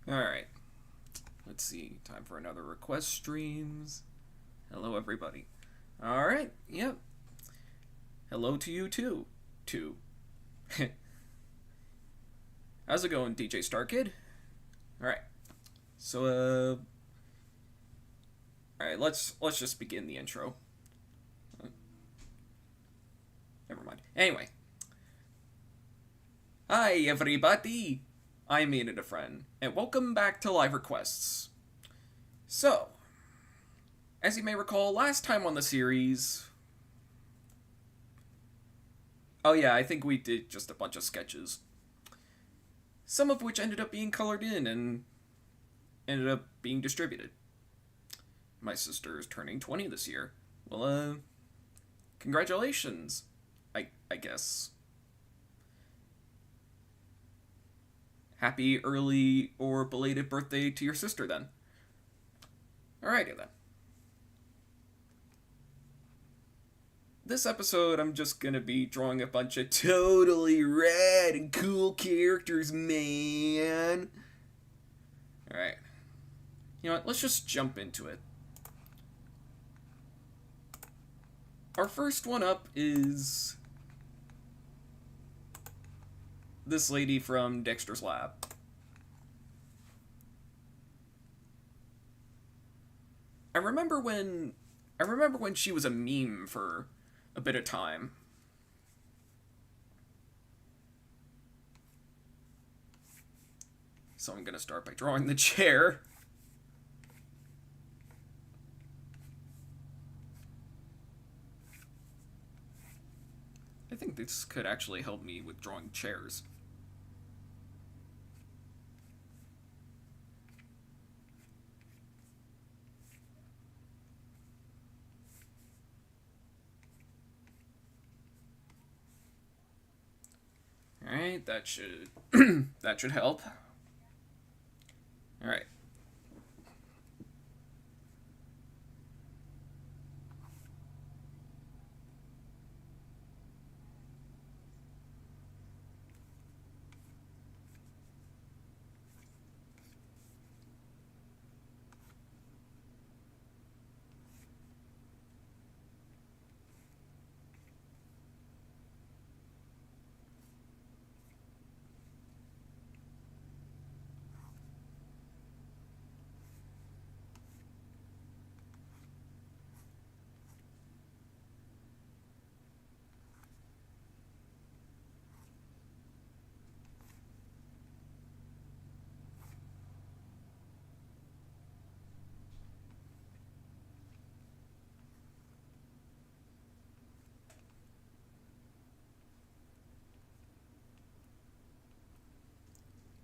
Alright. Let's see. Time for another request streams. Hello, everybody. Alright. Yep. Hello to you, too. Two. How's it going, DJ Starkid? Alright. So, Alright, let's just begin the intro. Never mind. Anyway. Hi, everybody! I'm Aidan DeFrehn, and welcome back to Live Requests. So, as you may recall, last time on the series... Oh yeah, I think we did just a bunch of sketches. Some of which ended up being colored in and ended up being distributed. My sister is turning 20 this year. Well, congratulations, I guess. Happy early or belated birthday to your sister, then. Alrighty, then. This episode, I'm just gonna be drawing a bunch of totally rad and cool characters, man. Alright. You know what, let's just jump into it. Our first one up is this lady from Dexter's Lab. I remember when she was a meme for a bit of time. So I'm gonna start by drawing the chair. I think this could actually help me with drawing chairs. Alright, that should that should help. Alright.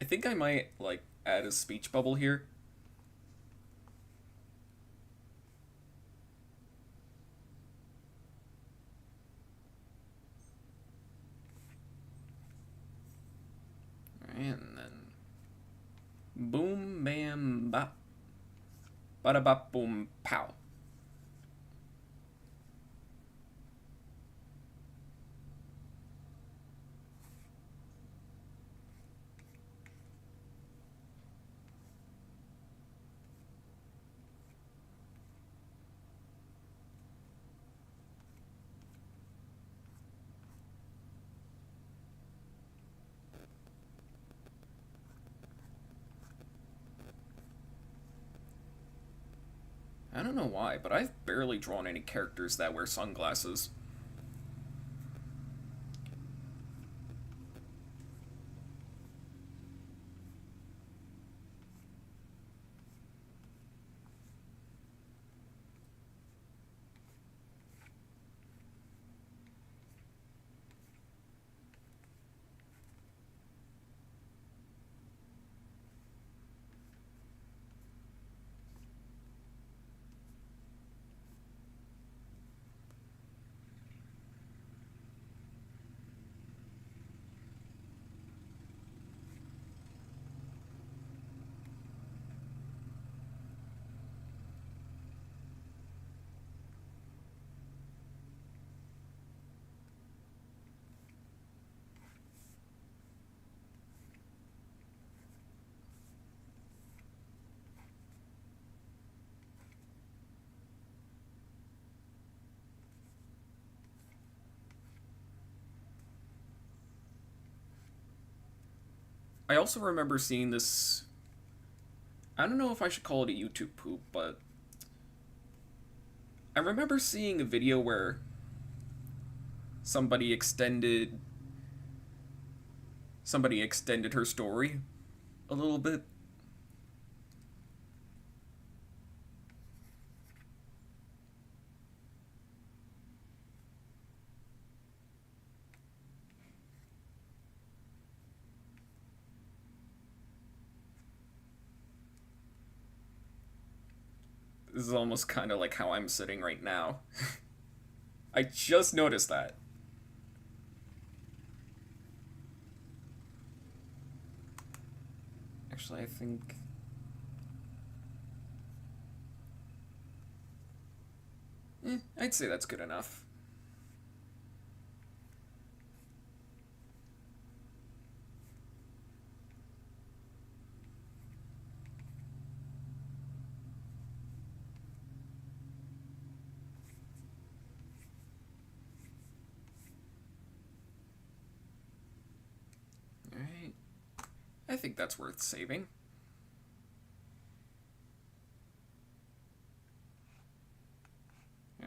I think I might, like, add a speech bubble here. And then... boom, bam, bop. Bada bop, boom, pow. I don't know why, but I've barely drawn any characters that wear sunglasses. I also remember seeing this. I don't know if I should call it a YouTube poop, but I remember seeing a video where somebody extended her story a little bit. This is almost kind of like how I'm sitting right now. I just noticed that. Actually, I think... I'd say that's good enough. Alright. I think that's worth saving.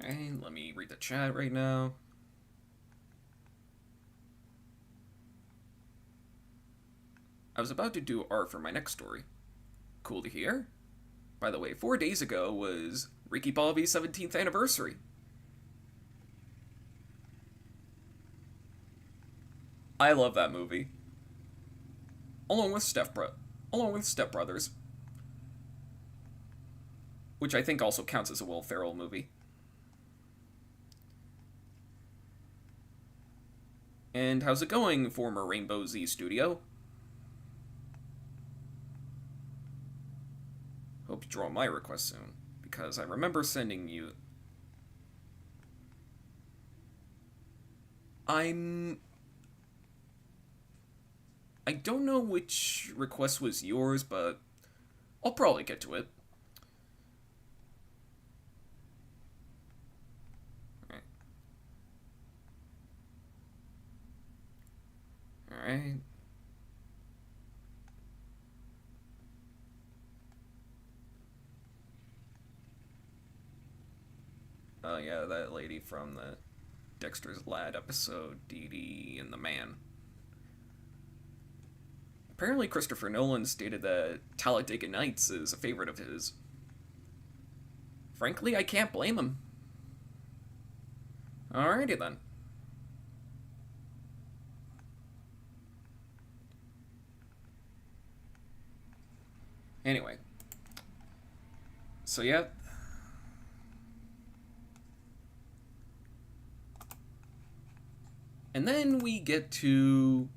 Alright, let me read the chat right now. I was about to do art for my next story. Cool to hear. By the way, 4 days ago was Ricky Bobby's 17th anniversary. I love that movie. Along with Step Brothers, which I think also counts as a Will Ferrell movie. And how's it going, former Rainbow Z Studio? Hope you draw my request soon, because I remember sending you... I don't know which request was yours, but I'll probably get to it. Alright. Oh yeah, that lady from the Dexter's Lad episode, Dee Dee and the Man. Apparently Christopher Nolan stated that Talladega Nights is a favorite of his. Frankly, I can't blame him. Alrighty then. Anyway. So yeah. And then we get to...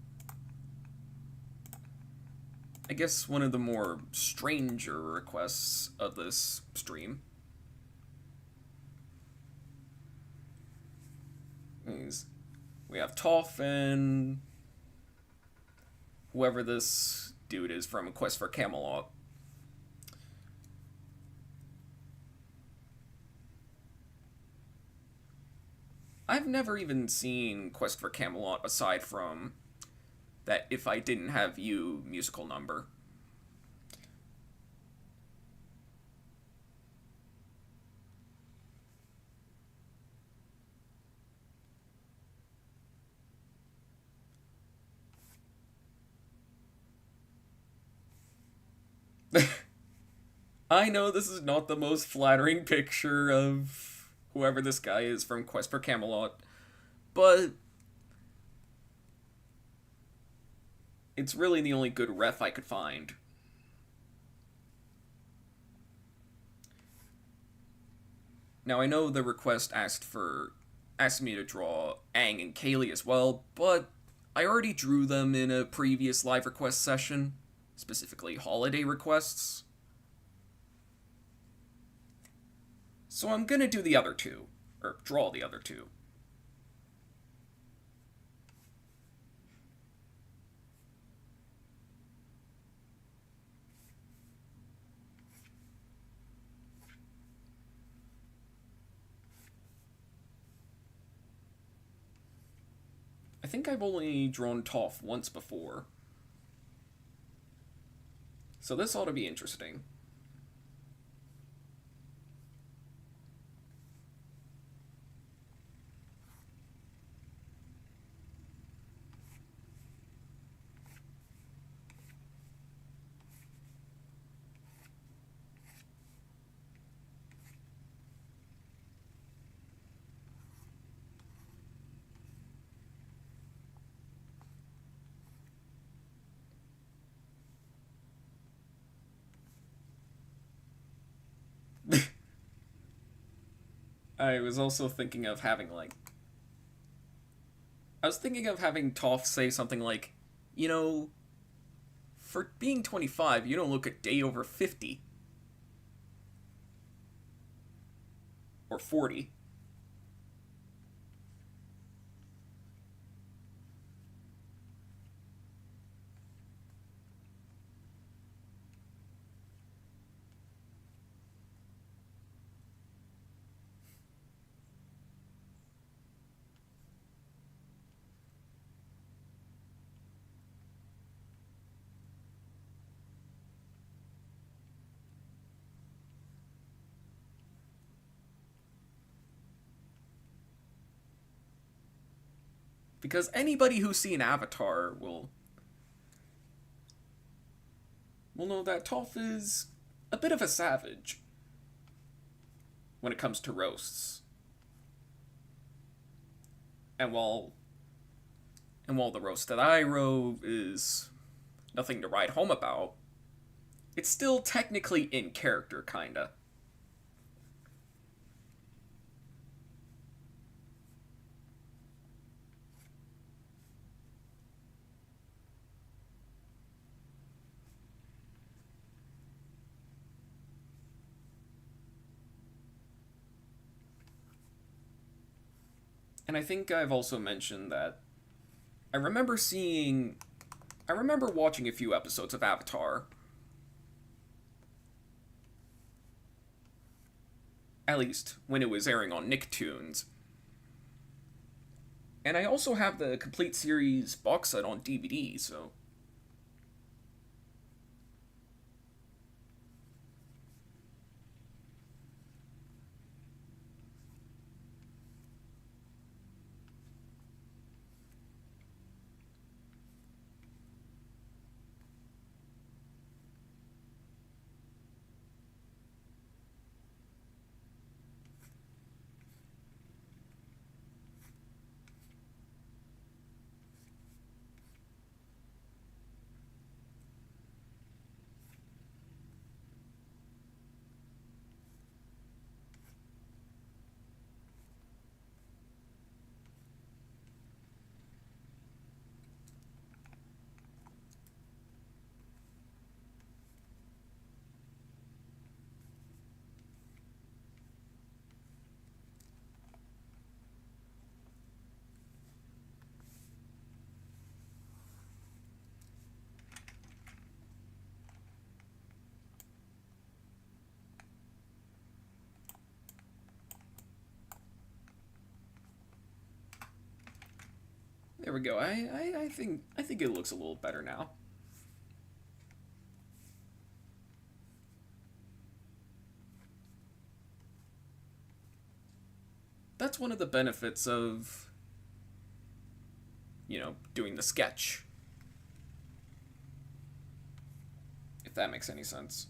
I guess one of the more stranger requests of this stream. We have Toph and whoever this dude is from Quest for Camelot. I've never even seen Quest for Camelot aside from that If I Didn't Have You musical number. I know this is not the most flattering picture of whoever this guy is from Quest for Camelot, but it's really the only good ref I could find. Now I know the request asked me to draw Aang and Kaylee as well, but I already drew them in a previous live request session, specifically holiday requests. So I'm gonna do the other two, or draw the other two. I think I've only drawn Toph once before. So this ought to be interesting. I was also thinking of having like I was thinking of having Toph say something like, you know, for being 25, you don't look a day over 50 or 40. Because anybody who's seen Avatar will know that Toph is a bit of a savage when it comes to roasts. And while the roast that I wrote is nothing to write home about, it's still technically in character, kinda. And I think I've also mentioned that I remember seeing. I remember watching a few episodes of Avatar, at least when it was airing on Nicktoons. And I also have the complete series box set on DVD, so. There we go. I think it looks a little better now. That's one of the benefits of, doing the sketch. If that makes any sense.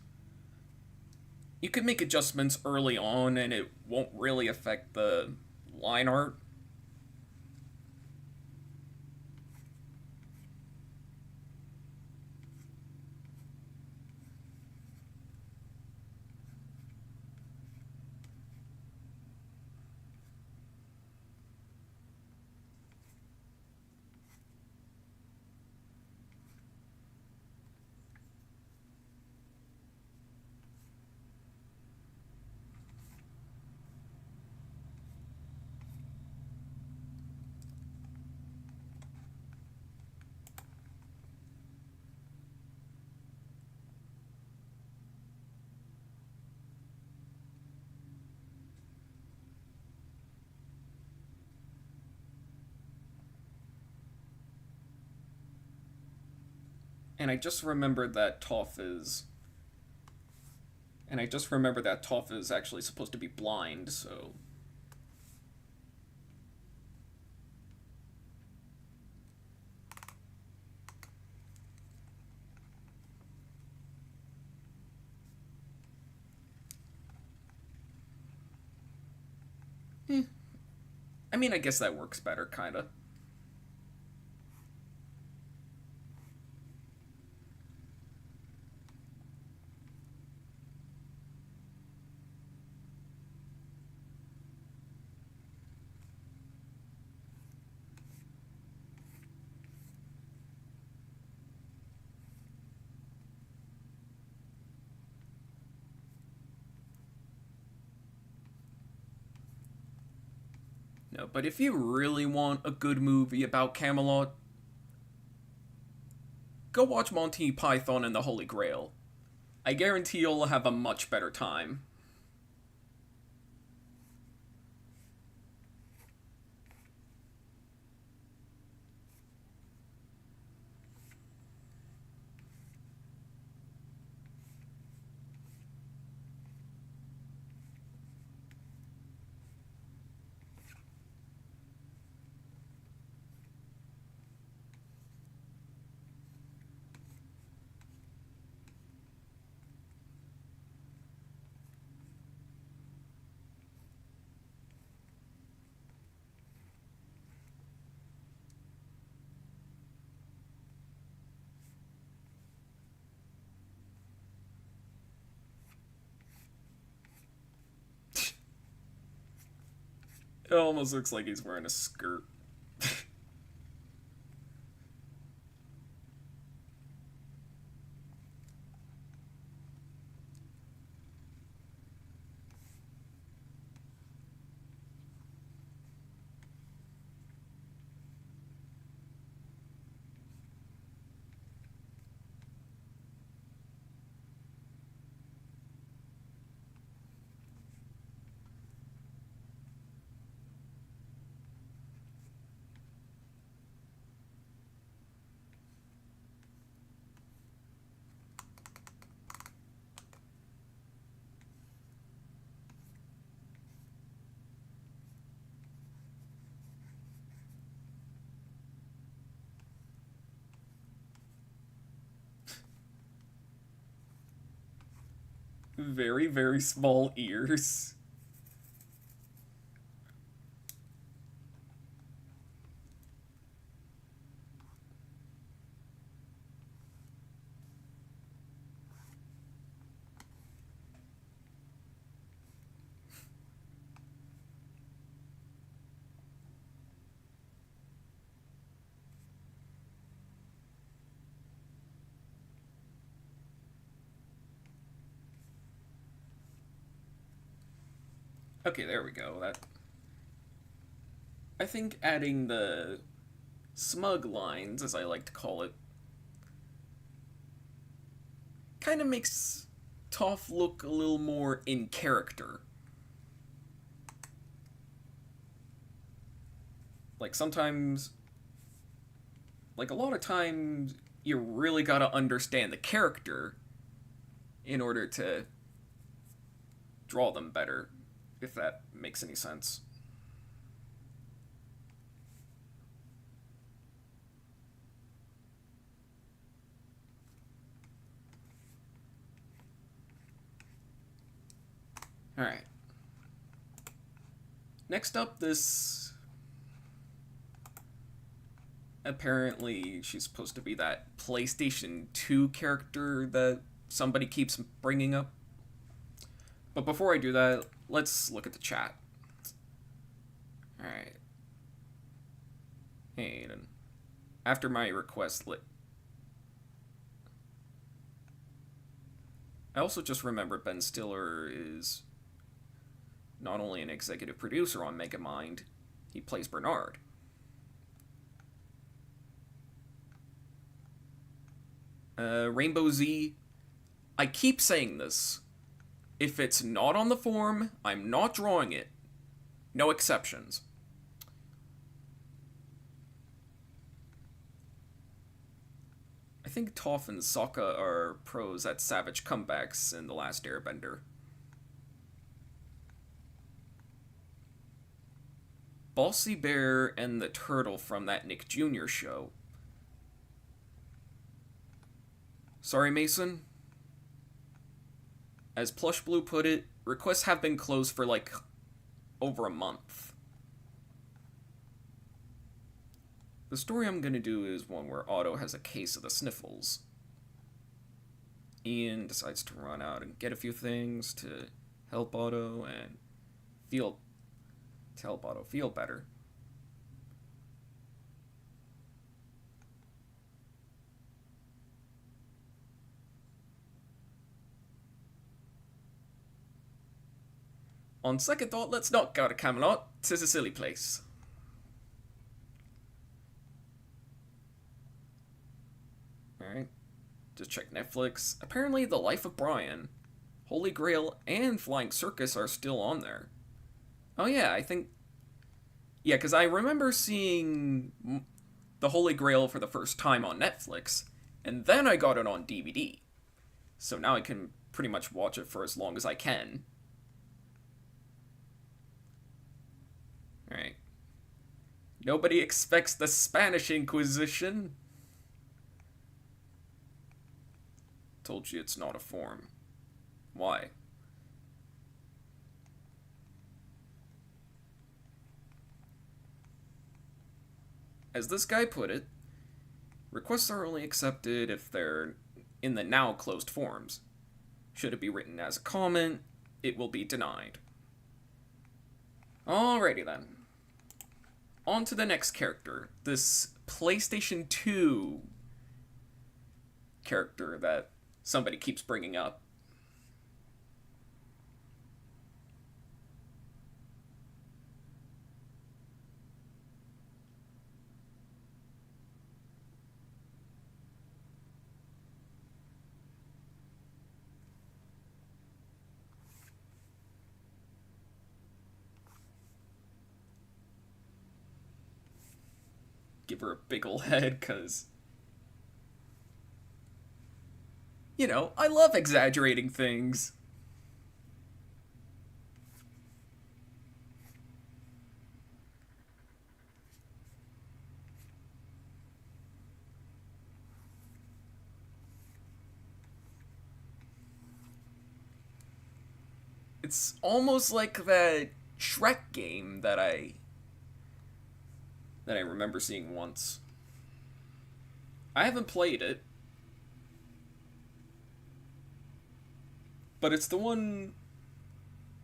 You could make adjustments early on and it won't really affect the line art. And I just remembered that Toph is actually supposed to be blind, so... I mean, I guess that works better, kinda. No, but if you really want a good movie about Camelot, go watch Monty Python and the Holy Grail. I guarantee you'll have a much better time. It almost looks like he's wearing a skirt. Very, very small ears. Okay, there we go. That I think adding the smug lines, as I like to call it, kind of makes Toph look a little more in character. Like sometimes, like a lot of times, you really gotta understand the character in order to draw them better, if that makes any sense. Alright. Next up, this... Apparently, she's supposed to be that PlayStation 2 character that somebody keeps bringing up. But before I do that, let's look at the chat. Alright. Hey, Aidan. After my request, I also just remembered Ben Stiller is not only an executive producer on Megamind, he plays Bernard. Rainbow Z, I keep saying this. If it's not on the form, I'm not drawing it. No exceptions. I think Toph and Sokka are pros at savage comebacks in The Last Airbender. Bossy Bear and the turtle from that Nick Jr. show. Sorry, Mason? As Plush Blue put it, requests have been closed for like over a month. The story I'm gonna do is one where Otto has a case of the sniffles. Ian decides to run out and get a few things to help Otto feel better. On second thought, let's not go to Camelot. It's a silly place. Alright. Just check Netflix. Apparently, The Life of Brian, Holy Grail, and Flying Circus are still on there. Oh yeah, I think... Yeah, because I remember seeing The Holy Grail for the first time on Netflix, and then I got it on DVD. So now I can pretty much watch it for as long as I can. Alright. Nobody expects the Spanish Inquisition. Told you it's not a form. Why? As this guy put it, requests are only accepted if they're in the now closed forms. Should it be written as a comment, it will be denied. Alrighty then. On to the next character. This PlayStation 2 character that somebody keeps bringing up. Give her a big ol' head, cause... You know, I love exaggerating things. It's almost like that Shrek game that I remember seeing once. I haven't played it, but it's the one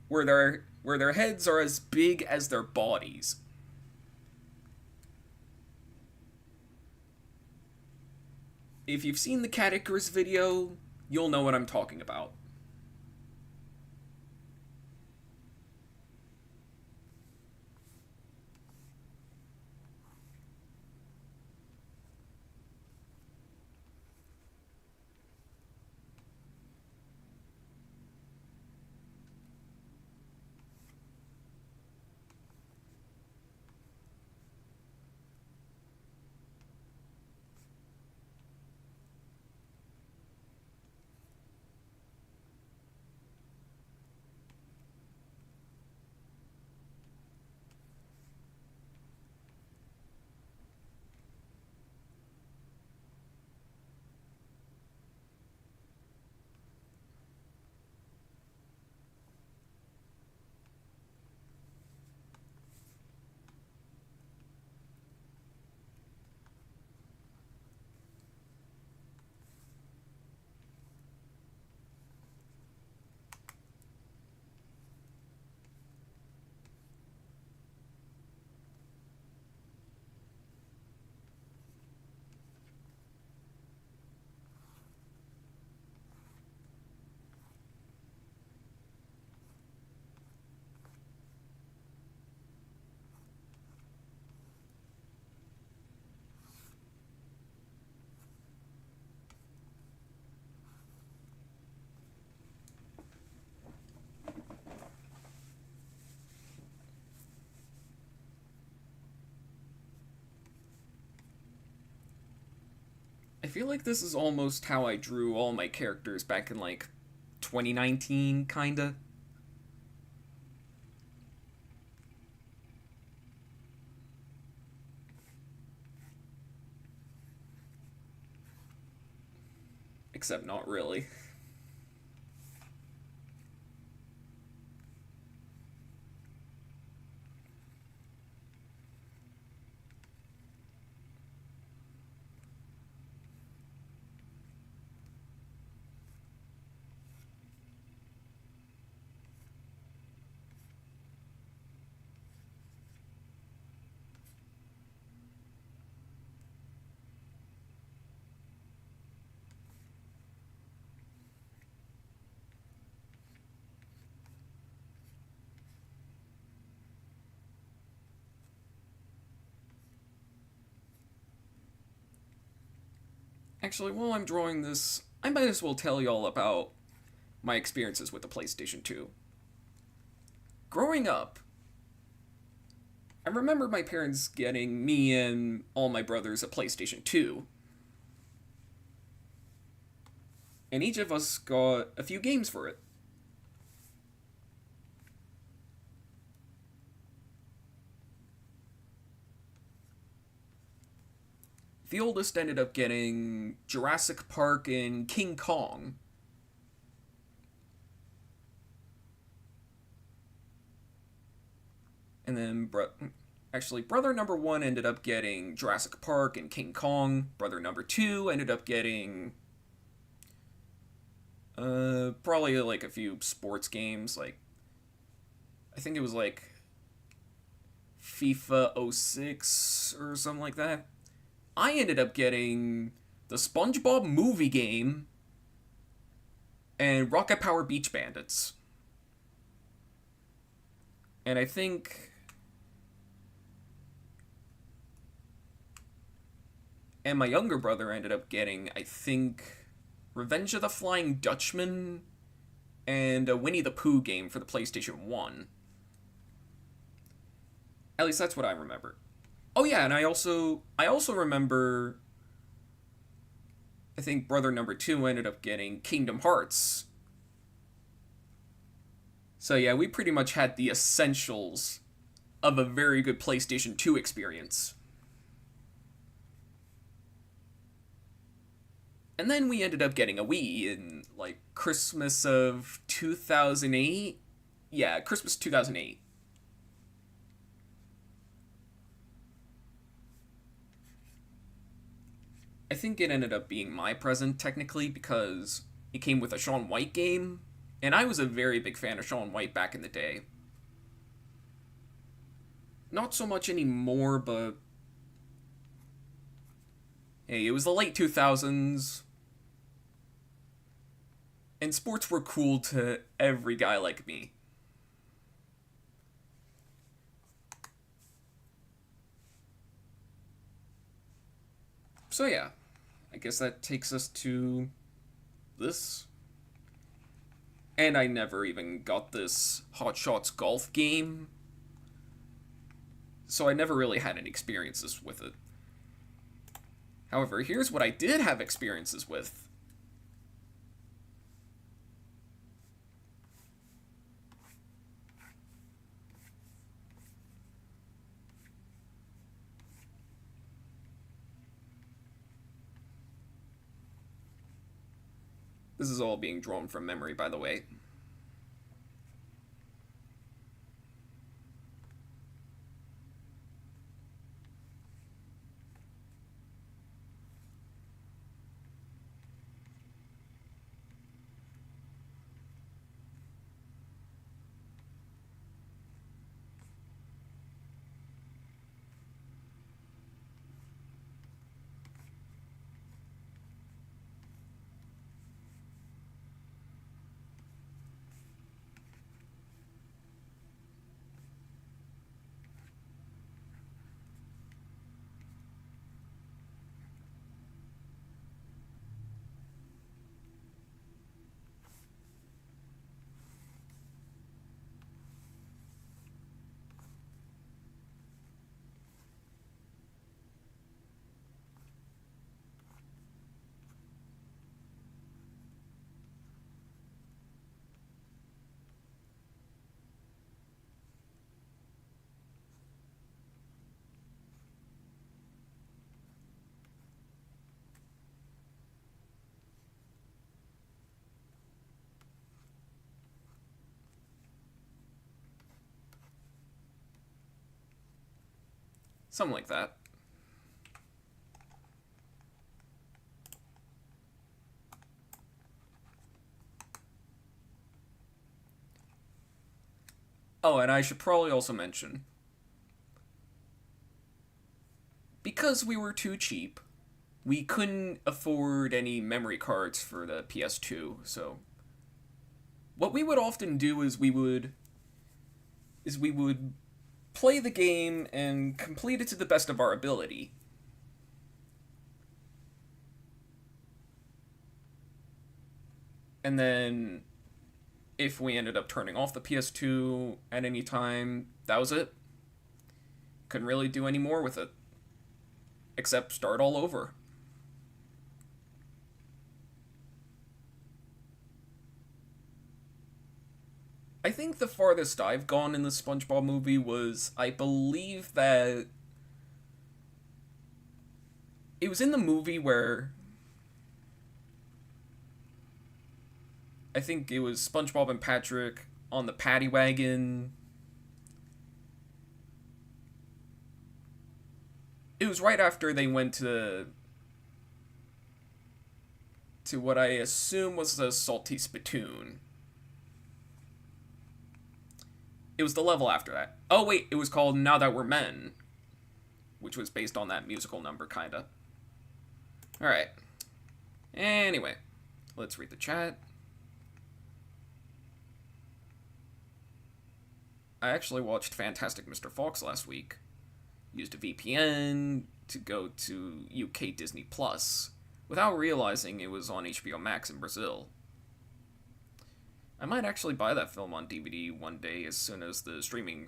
where their heads are as big as their bodies. If you've seen the Cat Icarus video, you'll know what I'm talking about. I feel like this is almost how I drew all my characters back in like 2019, kinda. Except not really. Actually, while I'm drawing this, I might as well tell y'all about my experiences with the PlayStation 2. Growing up, I remember my parents getting me and all my brothers a PlayStation 2. And each of us got a few games for it. The oldest ended up getting Jurassic Park and King Kong. And then, brother number one ended up getting Jurassic Park and King Kong. Brother number two ended up getting probably like a few sports games. Like, I think it was like FIFA '06 or something like that. I ended up getting the SpongeBob movie game and Rocket Power Beach Bandits. And I think. And my younger brother ended up getting, I think, Revenge of the Flying Dutchman and a Winnie the Pooh game for the PlayStation 1. At least that's what I remember. Oh yeah, and I also remember, I think brother number two ended up getting Kingdom Hearts. So yeah, we pretty much had the essentials of a very good PlayStation 2 experience. And then we ended up getting a Wii in like Christmas of 2008. Yeah, Christmas 2008. I think it ended up being my present technically because it came with a Shaun White game, and I was a very big fan of Shaun White back in the day. Not so much anymore, but hey, it was the late 2000s, and sports were cool to every guy like me. So yeah, I guess that takes us to this. And I never even got this Hot Shots golf game, so I never really had any experiences with it. However, here's what I did have experiences with. This is all being drawn from memory, by the way. Something like that. Oh, and I should probably also mention, because we were too cheap, we couldn't afford any memory cards for the PS2, so what we would often do is we would play the game and complete it to the best of our ability. And then if we ended up turning off the PS2 at any time, that was it. Couldn't really do any more with it. Except start all over. I think the farthest I've gone in the SpongeBob movie was, I believe that it was in the movie where I think it was SpongeBob and Patrick on the paddy wagon. It was right after they went to what I assume was the Salty Spittoon. It was the level after that. Oh wait, it was called Now That We're Men, which was based on that musical number, kinda. Alright. Anyway, let's read the chat. I actually watched Fantastic Mr. Fox last week. Used a VPN to go to UK Disney Plus without realizing it was on HBO Max in Brazil. I might actually buy that film on DVD one day as soon as the streaming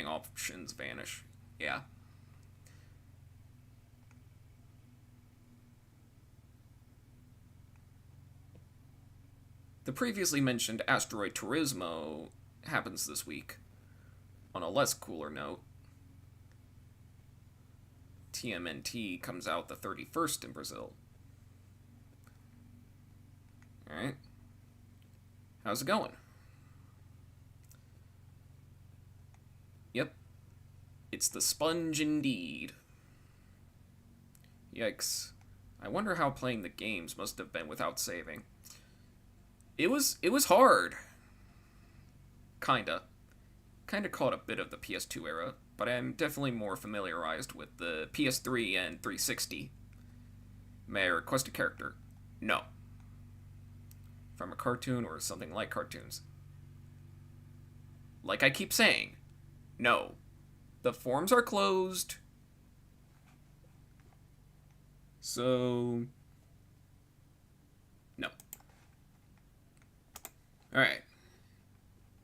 options vanish. Yeah. The previously mentioned Asteroid Turismo happens this week. On a less cooler note, TMNT comes out the 31st in Brazil. Alright. How's it going? Yep. It's the sponge indeed. Yikes. I wonder how playing the games must have been without saving. It was hard. Kinda caught a bit of the PS2 era, but I'm definitely more familiarized with the PS3 and 360. May I request a character? No. From a cartoon or something like cartoons? Like I keep saying, no. The forums are closed. So, no. Alright.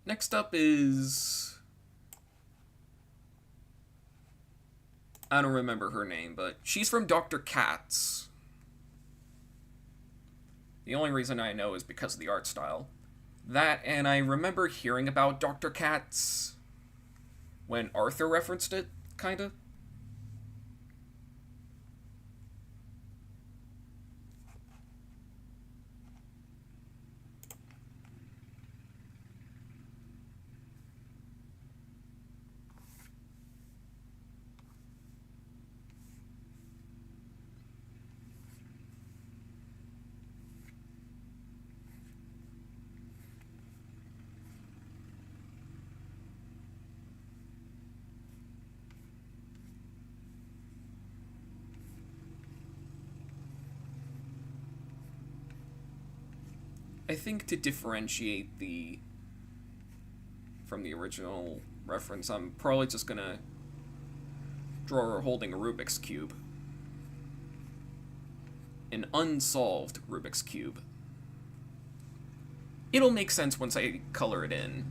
Next up is... I don't remember her name, but she's from Dr. Katz. The only reason I know is because of the art style. That, and I remember hearing about Dr. Katz when Arthur referenced it, kinda. I think to differentiate from the original reference, I'm probably just gonna draw her holding a Rubik's Cube. An unsolved Rubik's Cube. It'll make sense once I color it in.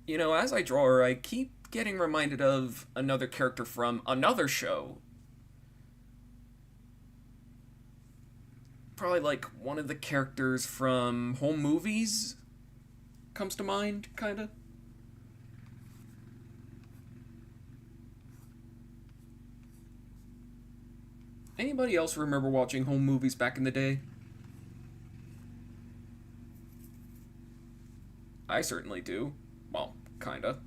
You know, as I draw her, I keep getting reminded of another character from another show. Probably like one of the characters from home movies comes to mind, kinda. Anybody else remember watching home movies back in the day? I certainly do. Well, kinda.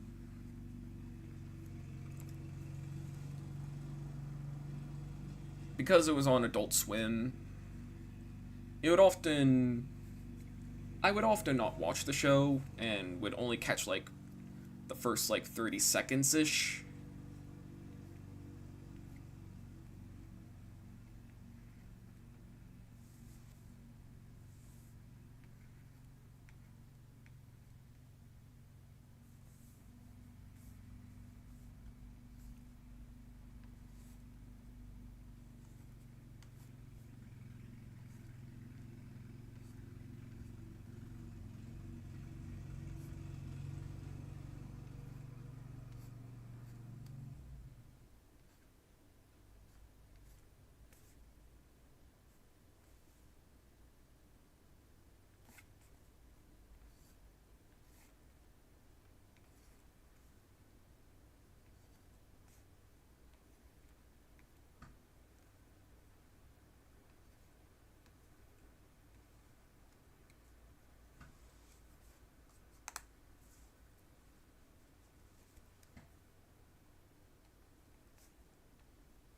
Because it was on Adult Swim, it would often. I would often not watch the show and would only catch like the first like 30 seconds ish.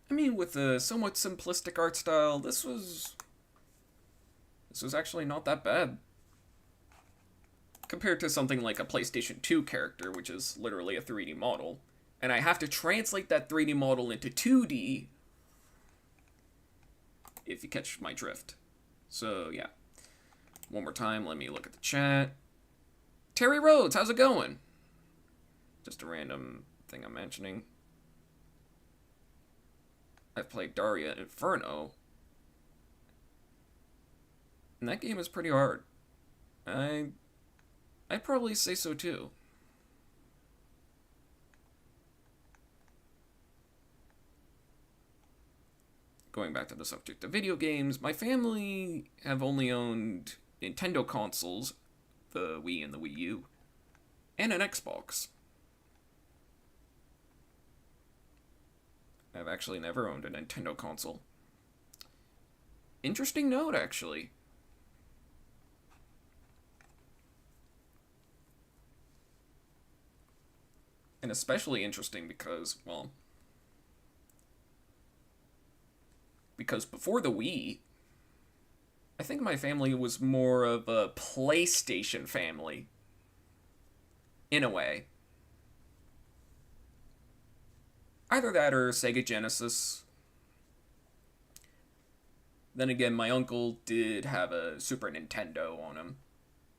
I mean, with a somewhat simplistic art style, this was actually not that bad compared to something like a PlayStation 2 character, which is literally a 3D model. And I have to translate that 3D model into 2D, if you catch my drift. So, yeah. One more time, let me look at the chat. Terry Rhodes, how's it going? Just a random thing I'm mentioning. I've played Daria Inferno, and that game is pretty hard. I'd probably say so too. Going back to the subject of video games, my family have only owned Nintendo consoles, the Wii and the Wii U, and an Xbox. I've actually never owned a Nintendo console. Interesting note, actually. And especially interesting because, well, because before the Wii, I think my family was more of a PlayStation family. In a way. Either that or Sega Genesis. Then again, my uncle did have a Super Nintendo on him.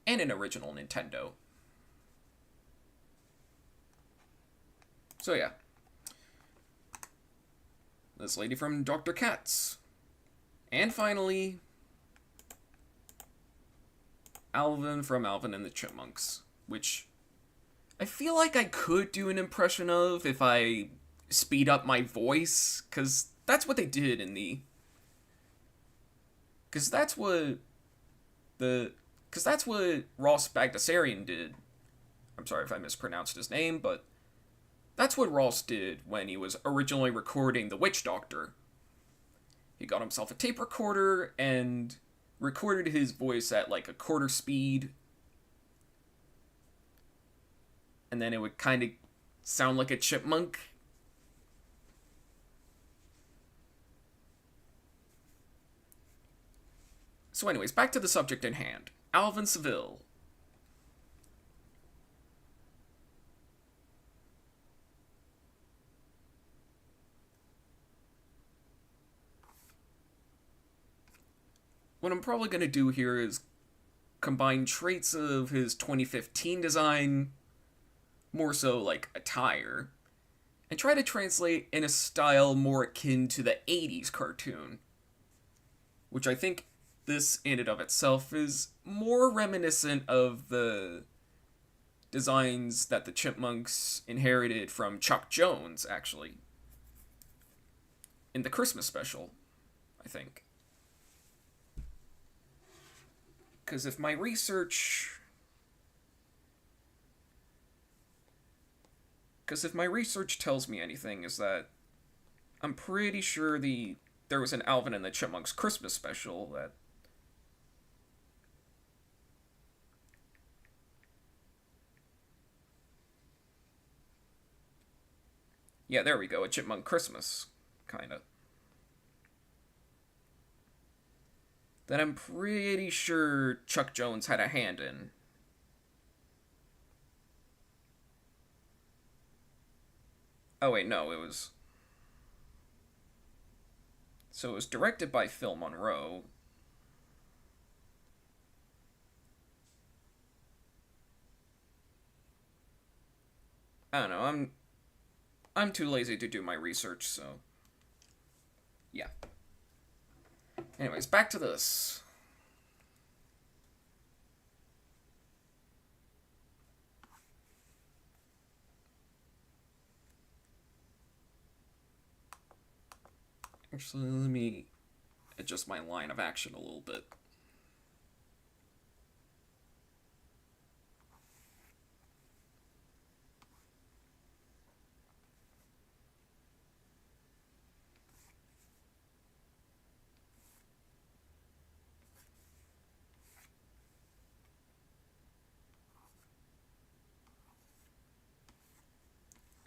And an original Nintendo. So yeah. This lady from Dr. Katz. And finally, Alvin from Alvin and the Chipmunks. Which I feel like I could do an impression of if I speed up my voice. Because that's what they did in the... Because that's what Ross Bagdasarian did. I'm sorry if I mispronounced his name, but that's what Ross did when he was originally recording The Witch Doctor. He got himself a tape recorder and recorded his voice at like a quarter speed. And then it would kind of sound like a chipmunk. So anyways, back to the subject in hand. Alvin Seville. What I'm probably going to do here is combine traits of his 2015 design, more so like attire, and try to translate in a style more akin to the 80s cartoon, which I think this in and of itself is more reminiscent of the designs that the Chipmunks inherited from Chuck Jones, actually, in the Christmas special, I think. Because if my research. Because if my research tells me anything, is that I'm pretty sure there was an Alvin and the Chipmunks Christmas special that. Yeah, there we go, a Chipmunk Christmas, kinda. That I'm pretty sure Chuck Jones had a hand in. Oh wait, no, it was. So it was directed by Phil Monroe. I don't know, I'm too lazy to do my research, so yeah. Anyways, back to this. Actually, let me adjust my line of action a little bit.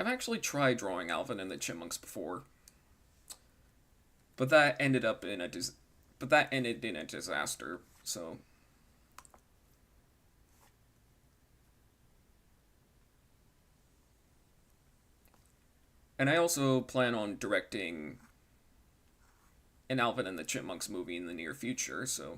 I've actually tried drawing Alvin and the Chipmunks before, but that ended up in a but that ended in a disaster. So and I also plan on directing an Alvin and the Chipmunks movie in the near future, so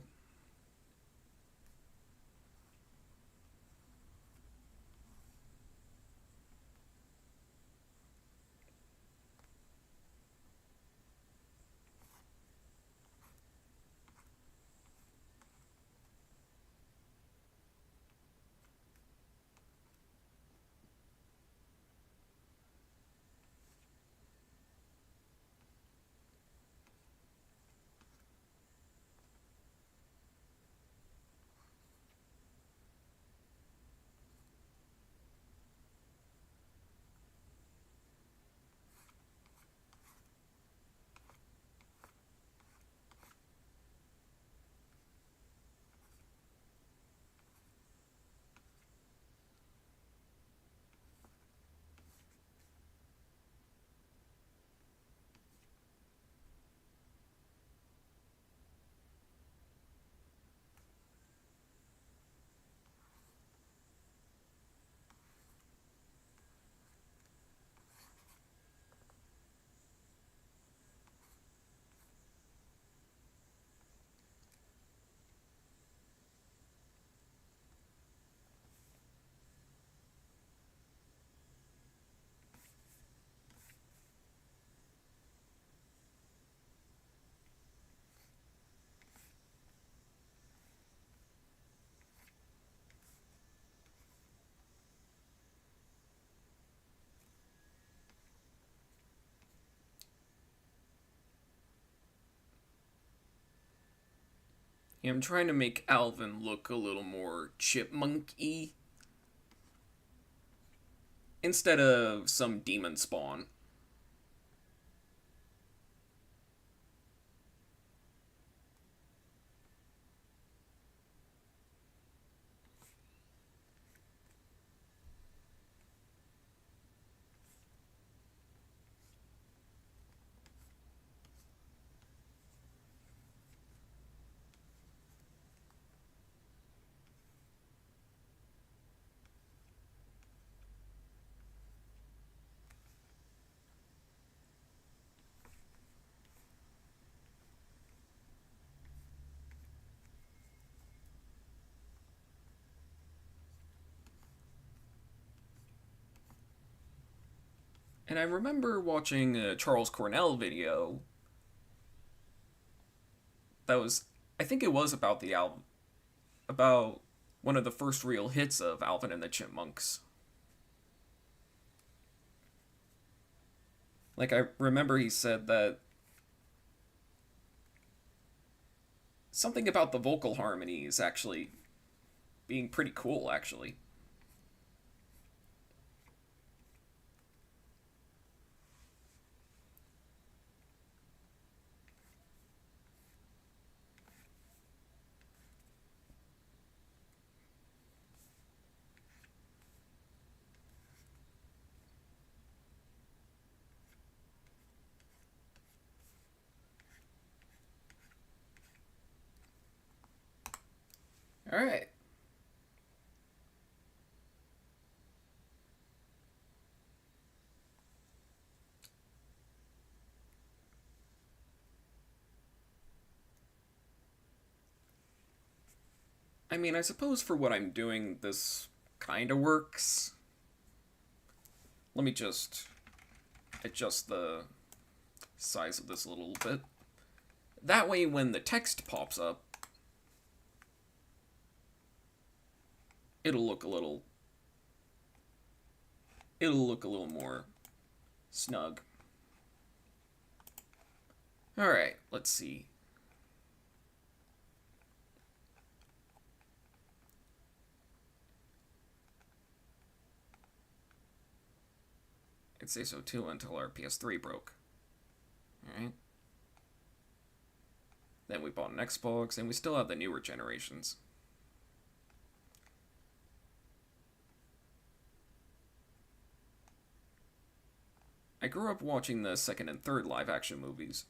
yeah, I'm trying to make Alvin look a little more chipmunky instead of some demon spawn. And I remember watching a Charles Cornell video that was, I think it was about the album, about one of the first real hits of Alvin and the Chipmunks. Like, I remember he said that something about the vocal harmonies actually being pretty cool, actually. All right. I mean, I suppose for what I'm doing, this kind of works. Let me just adjust the size of this a little bit. That way, when the text pops up, it'll look a little more snug. All right, let's see. I'd say so too until our PS3 broke. Alright. Then we bought an Xbox, and we still have the newer generations. I grew up watching the second and third live action movies.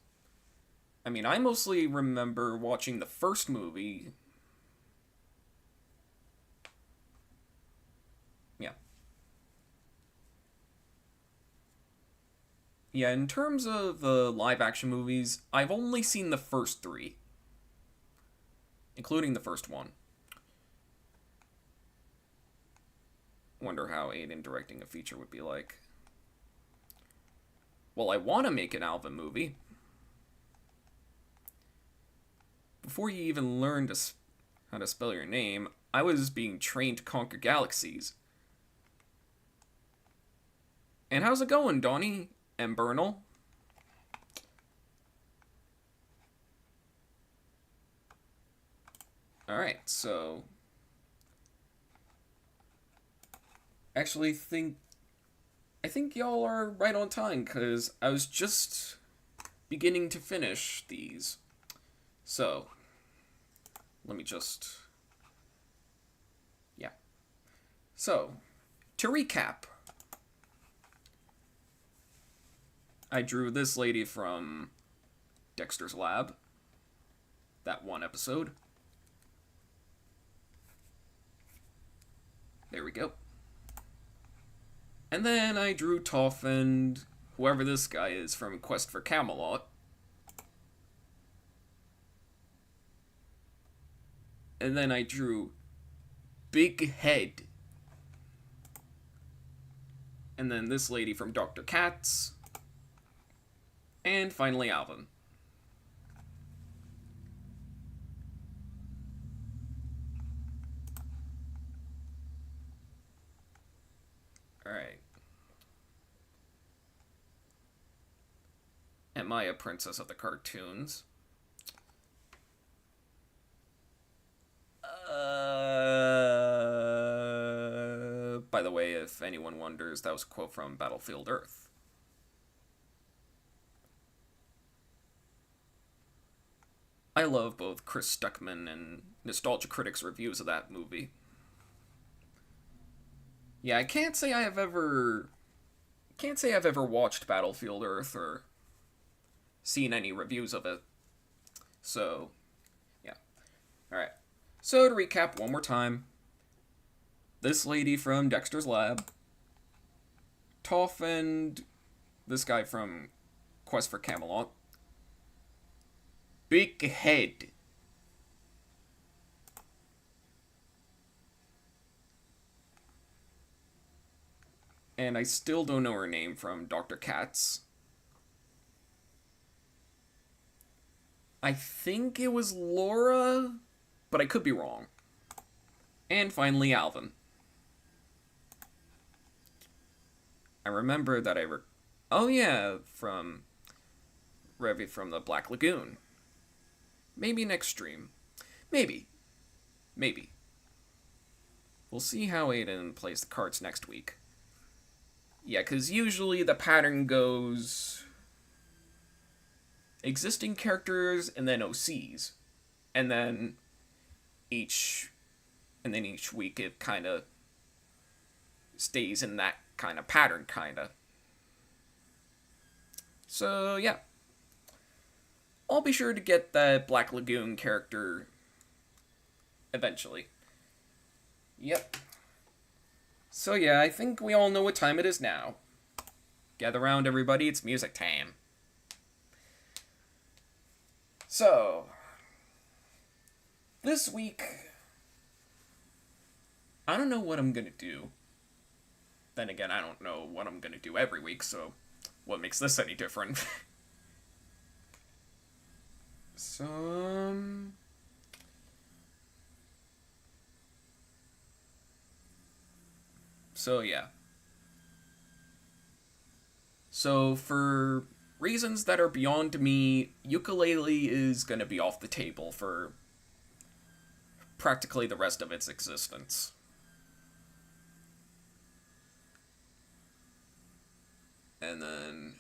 I mean, I mostly remember watching the first movie. Yeah. Yeah, in terms of the live action movies, I've only seen the first three, including the first one. Wonder how Aidan directing a feature would be like. Well, I want to make an Alvin movie. Before you even learned how to spell your name, I was being trained to conquer galaxies. And how's it going, Donnie and Bernal? Alright, so... Actually, I think y'all are right on time, because I was just beginning to finish these. So, let me just... Yeah. So, to recap, I drew this lady from Dexter's Lab, that one episode. There we go. And then I drew Toph and whoever this guy is from Quest for Camelot. And then I drew Big Head. And then this lady from Dr. Katz. And finally Alvin. Alright. Am I a princess of the cartoons? By the way, if anyone wonders, that was a quote from Battlefield Earth. I love both Chris Stuckman and Nostalgia Critic's reviews of that movie. Yeah, I can't say I've ever watched Battlefield Earth or seen any reviews of it. So, yeah. Alright. So, to recap one more time, this lady from Dexter's Lab, Toph and this guy from Quest for Camelot, Big Head. And I still don't know her name from Dr. Katz. I think it was Laura, but I could be wrong. And finally, Alvin. I remember that oh yeah, from Revy from the Black Lagoon. Maybe next stream. Maybe. Maybe. We'll see how Aidan plays the cards next week. Yeah, because usually the pattern goes existing characters and then OCs. And then each week it kind of stays in that kind of pattern, kind of. So, yeah. I'll be sure to get that Black Lagoon character eventually. Yep. So, yeah, I think we all know what time it is now. Gather round, everybody, it's music time. So, this week, I don't know what I'm gonna do. Then again, I don't know what I'm gonna do every week, so what makes this any different? So yeah. So for reasons that are beyond me, ukulele is gonna be off the table for practically the rest of its existence. And then,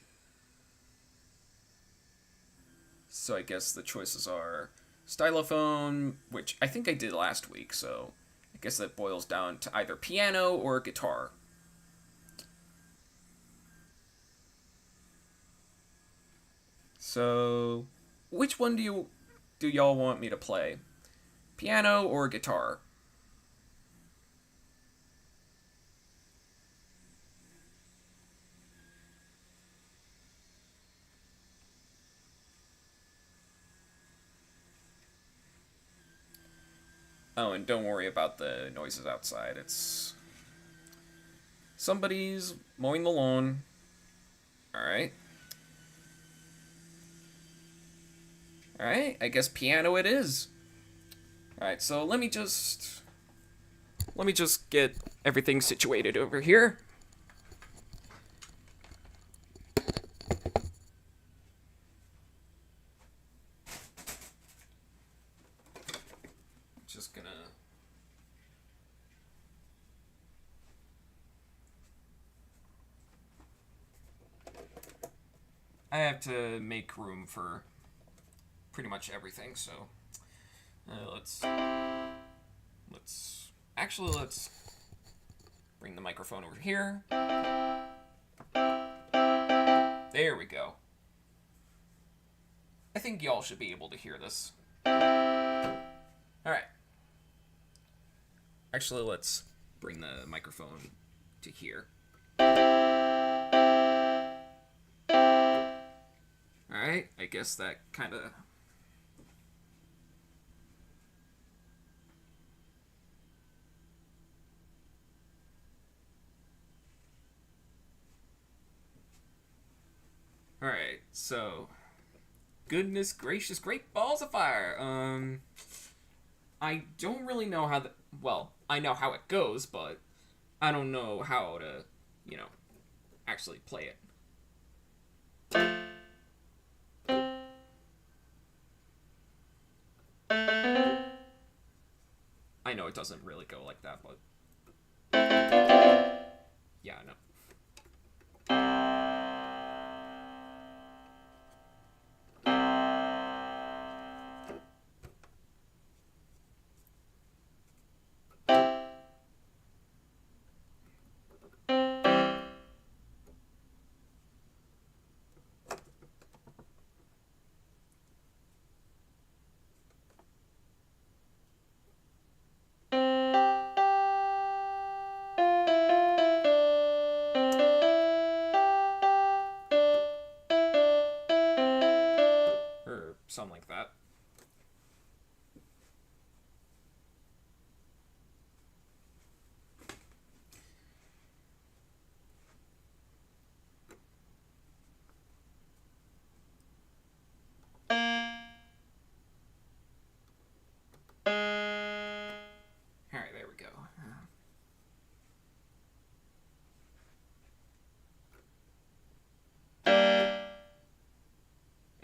so I guess the choices are stylophone, which I think I did last week, so I guess that boils down to either piano or guitar. So, which one do y'all want me to play? Piano or guitar? Oh, and don't worry about the noises outside. It's somebody's mowing the lawn. Alright. Alright, I guess piano it is. Alright, so let me just get everything situated over here. Just gonna I have to make room for pretty much everything, so let's bring the microphone over here. There we go. I think y'all should be able to hear this. Alright. Actually, let's bring the microphone to here. Alright, I guess that kind of... Alright, so... Goodness gracious, great balls of fire! I don't really know how the... Well, I know how it goes, but I don't know how to, actually play it. I know it doesn't really go like that, but... Yeah, I know.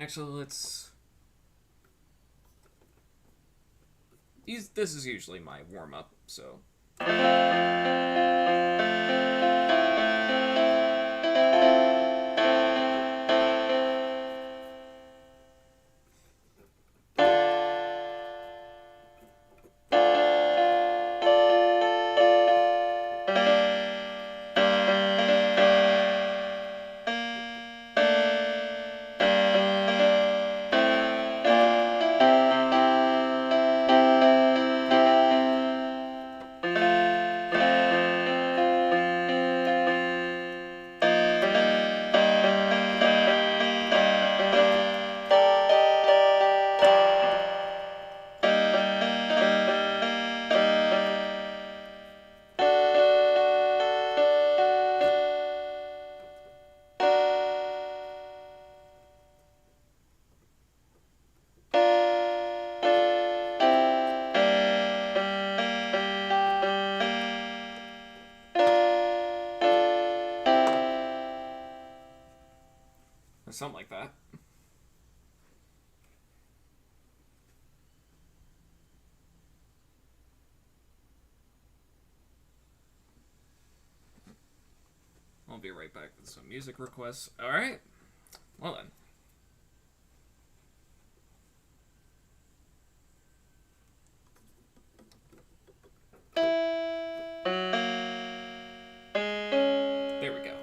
Actually, let's... This is usually my warm-up, so... Or something like that. I'll be right back with some music requests. Alright. Well then. There we go.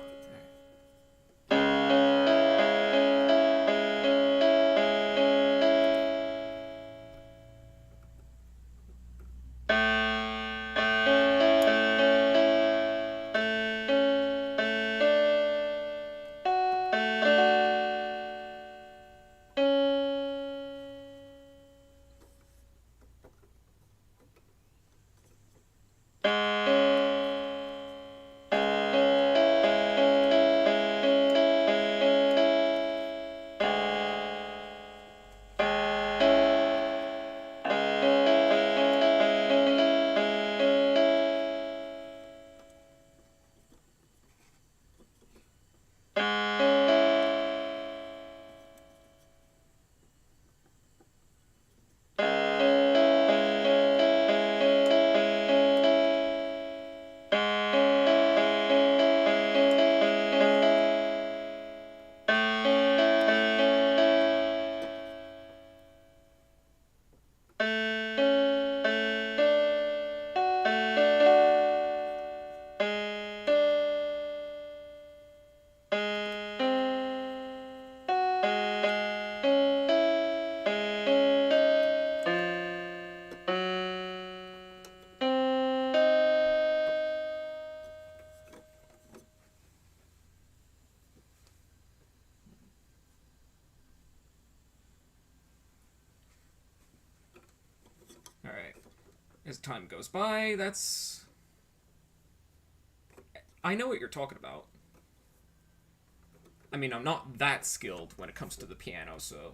Alright. As time goes by, that's... I know what you're talking about. I mean, I'm not that skilled when it comes to the piano, so...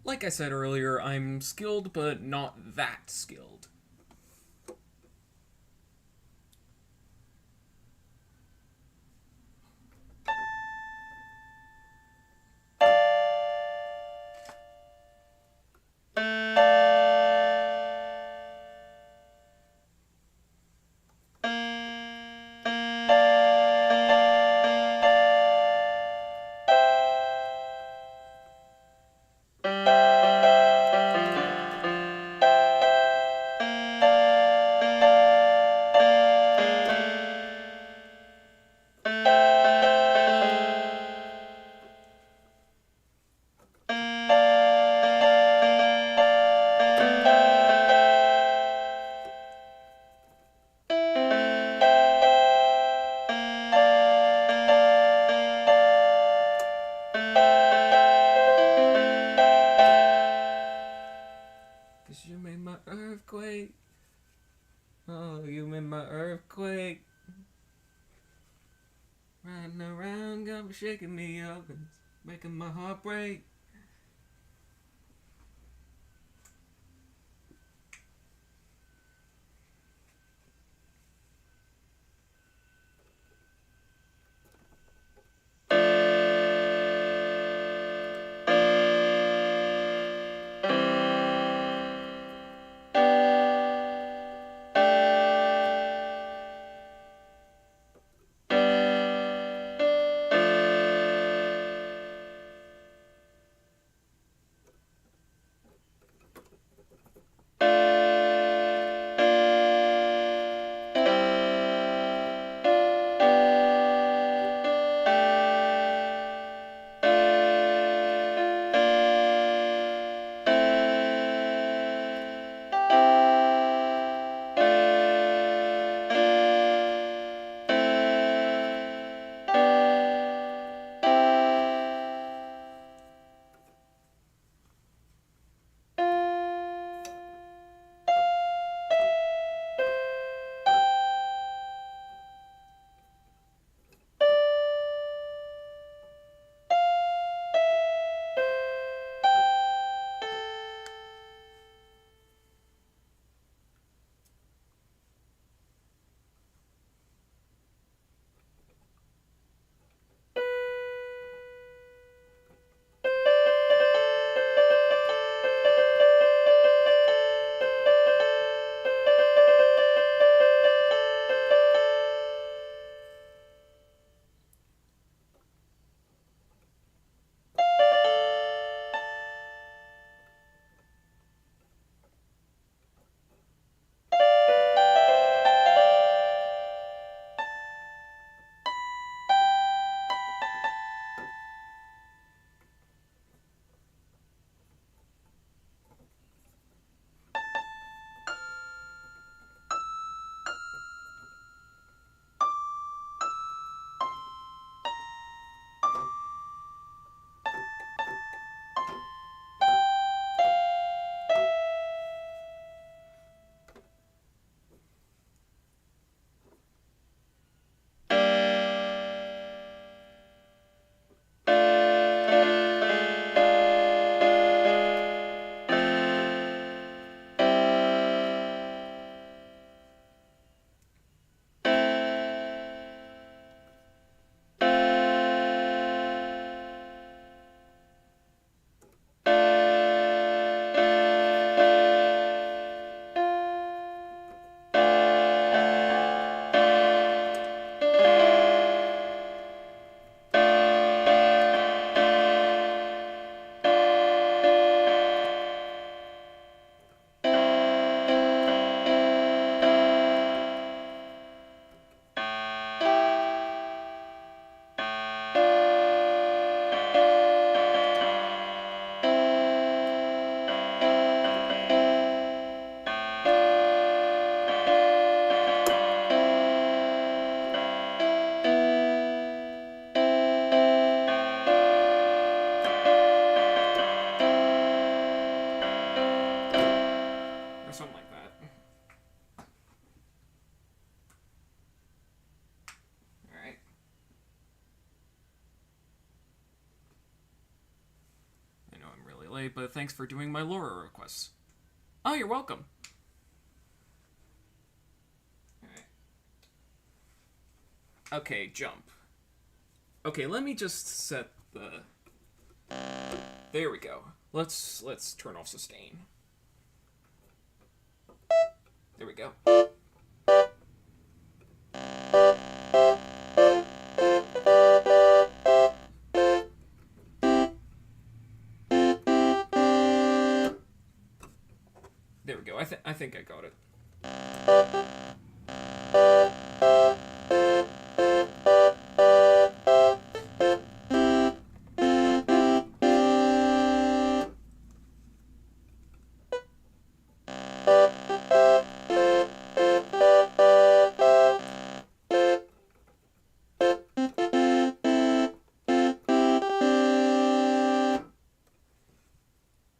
Like I said earlier, I'm skilled, but not that skilled. Cause you made my earthquake. Oh, you made my earthquake. Riding around, got me shaking me up and making my heart break. play, but thanks for doing my Laura requests. Oh, you're welcome. Alright. Okay, jump. Okay, let me just set the... There we go. Let's turn off sustain. There we go. There we go. I think I got it.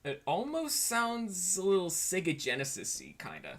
It almost sounds a little Sega Genesis-y, kinda.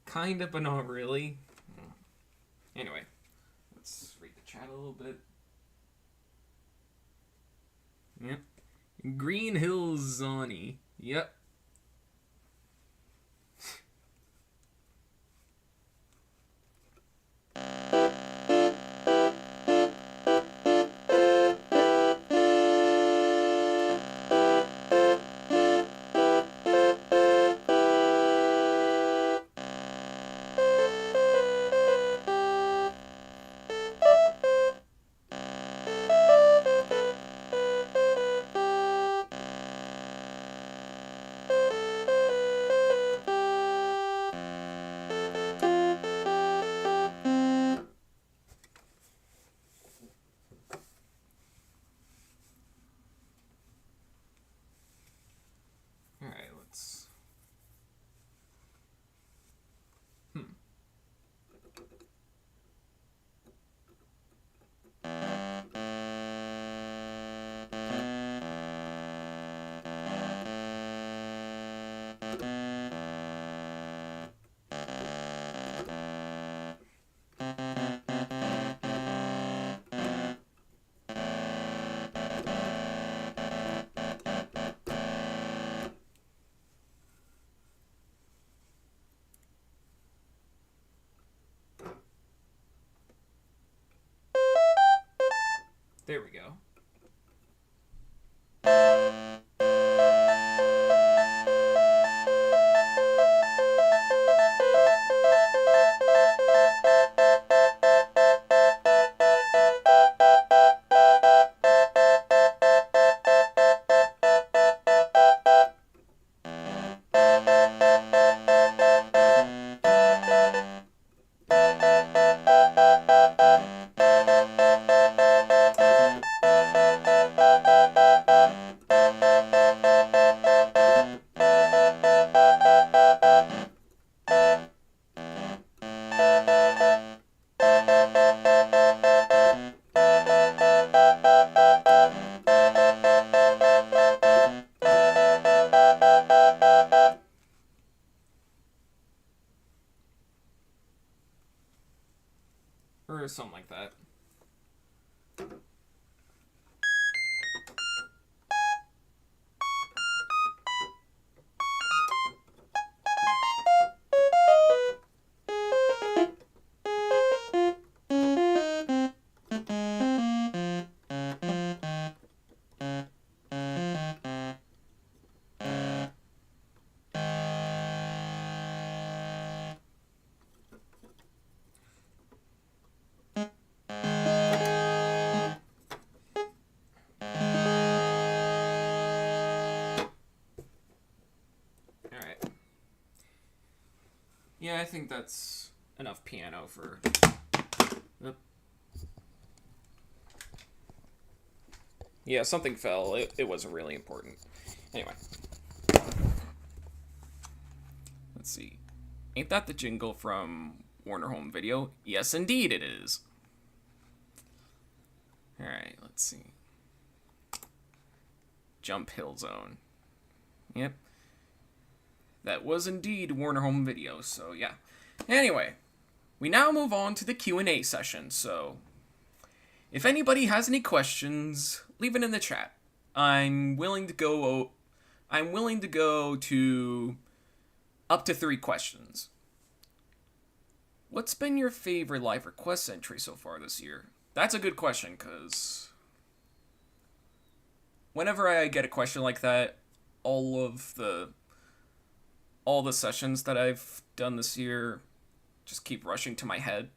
Kind of, but not really. Anyway, let's read the chat a little bit. Yep. Green Hills Zani. Yep. Alright, let's... There we go. Or something like that. Yeah, I think that's enough piano for... Oop. Yeah, something fell. It wasn't really important. Anyway. Let's see. Ain't that the jingle from Warner Home Video? Yes, indeed it is. Alright, let's see. Jump Hill Zone. Yep. That was indeed Warner Home Video, so yeah. Anyway, we now move on to the Q&A session, so... If anybody has any questions, leave it in the chat. I'm willing to go to up to 3 questions. What's been your favorite live request entry so far this year? That's a good question, because whenever I get a question like that, all the sessions that I've done this year just keep rushing to my head.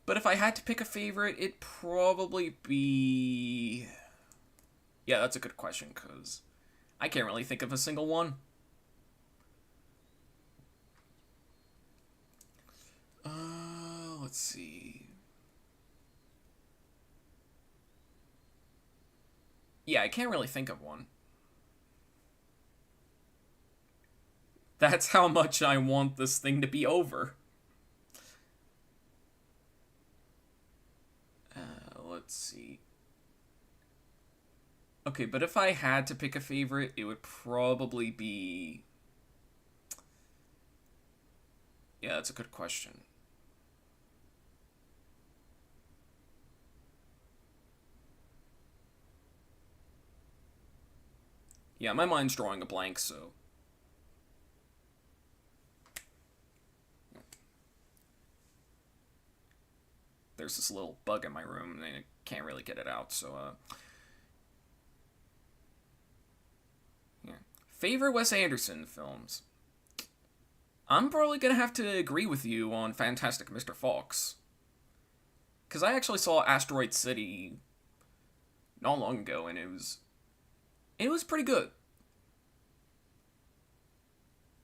But if I had to pick a favorite, it'd probably be... Yeah, that's a good question, because I can't really think of a single one. Let's see. Yeah, I can't really think of one. That's how much I want this thing to be over. Let's see. Okay, but if I had to pick a favorite, it would probably be... Yeah, that's a good question. Yeah, my mind's drawing a blank, so... There's this little bug in my room, and I can't really get it out, so, yeah. Favorite Wes Anderson films? I'm probably gonna have to agree with you on Fantastic Mr. Fox. Because I actually saw Asteroid City not long ago, and it was pretty good.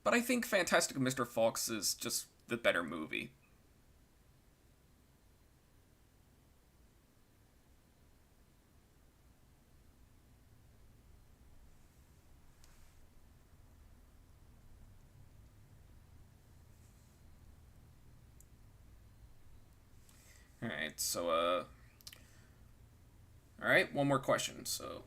But I think Fantastic Mr. Fox is just the better movie. Alright, so, alright, one more question, so...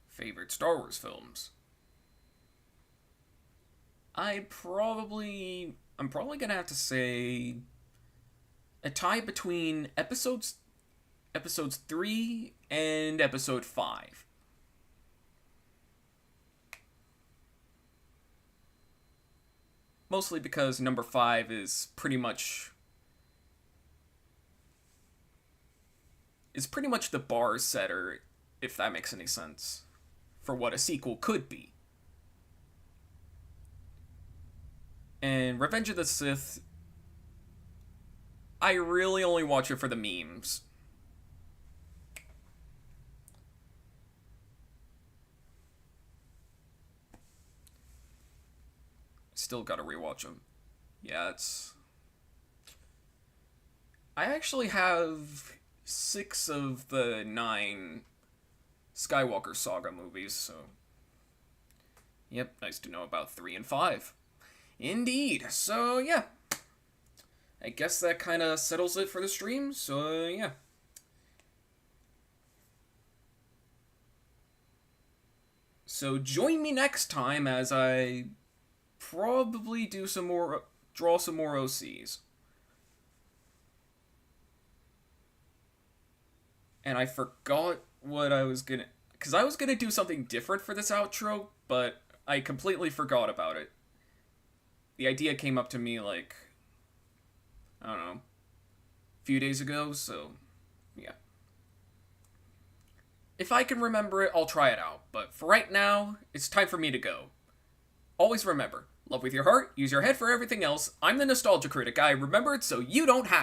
Favorite Star Wars films? I'm probably gonna have to say a tie between episodes 3 and episode 5. Mostly because number 5 is pretty much the bar setter, if that makes any sense, for what a sequel could be. And Revenge of the Sith, I really only watch it for the memes. Still gotta rewatch them. Yeah, I actually have 6 of the 9 Skywalker Saga movies, so... Yep, nice to know about 3 and 5. Indeed. So, yeah. I guess that kind of settles it for the stream, so, yeah. So join me next time as I probably draw some more OCs. And I forgot what I was gonna, because I was gonna do something different for this outro, but I completely forgot about it. The idea came up to me like, I don't know, a few days ago, so yeah. If I can remember it, I'll try it out, but for right now, it's time for me to go. Always remember, love with your heart, use your head for everything else. I'm the Nostalgia Critic. I remember it so you don't have